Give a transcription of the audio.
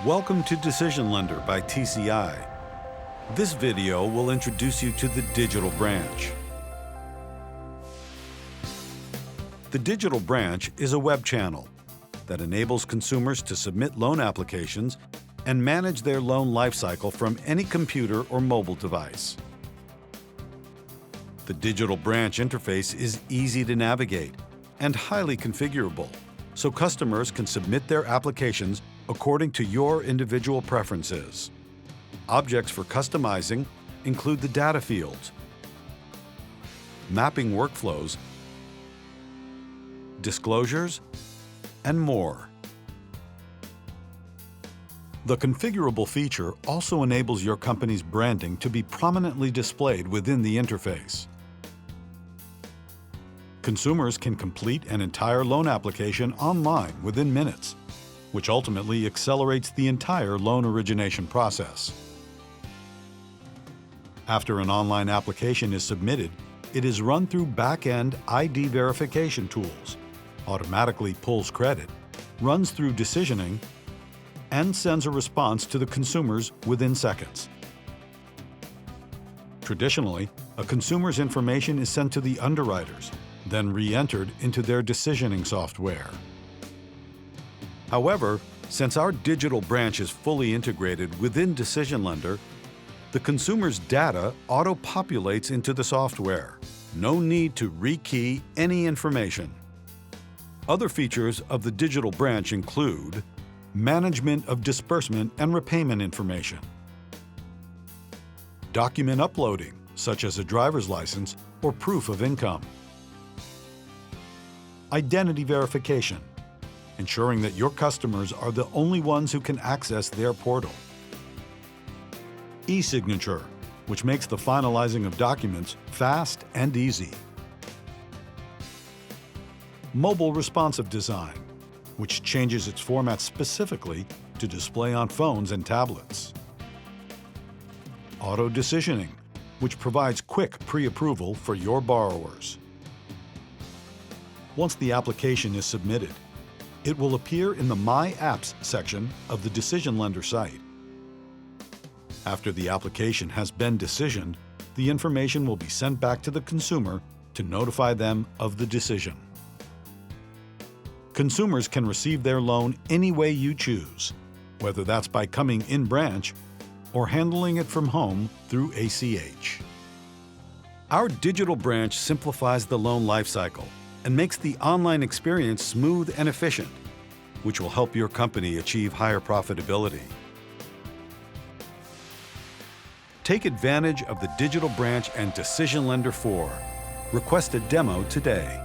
Welcome to DecisionLender by TCI. This video will introduce you to the digital branch. The digital branch is a web channel that enables consumers to submit loan applications and manage their loan lifecycle from any computer or mobile device. The digital branch interface is easy to navigate and highly configurable, so customers can submit their applications according to your individual preferences. Objects for customizing include the data fields, mapping workflows, disclosures, and more. The configurable feature also enables your company's branding to be prominently displayed within the interface. Consumers can complete an entire loan application online within minutes, which ultimately accelerates the entire loan origination process. After an online application is submitted, it is run through back-end ID verification tools, automatically pulls credit, runs through decisioning, and sends a response to the consumers within seconds. Traditionally, a consumer's information is sent to the underwriters, then re-entered into their decisioning software. However, since our digital branch is fully integrated within DecisionLender, the consumer's data auto-populates into the software. No need to rekey any information. Other features of the digital branch include management of disbursement and repayment information, document uploading, such as a driver's license or proof of income, identity verification, ensuring that your customers are the only ones who can access their portal, e-signature, which makes the finalizing of documents fast and easy, mobile responsive design, which changes its format specifically to display on phones and tablets, auto decisioning, which provides quick pre-approval for your borrowers. Once the application is submitted, it will appear in the My Apps section of the DecisionLender site. After the application has been decisioned, the information will be sent back to the consumer to notify them of the decision. Consumers can receive their loan any way you choose, whether that's by coming in branch or handling it from home through ACH. Our digital branch simplifies the loan lifecycle and makes the online experience smooth and efficient, which will help your company achieve higher profitability. Take advantage of the digital branch and DecisionLender 4. Request a demo today.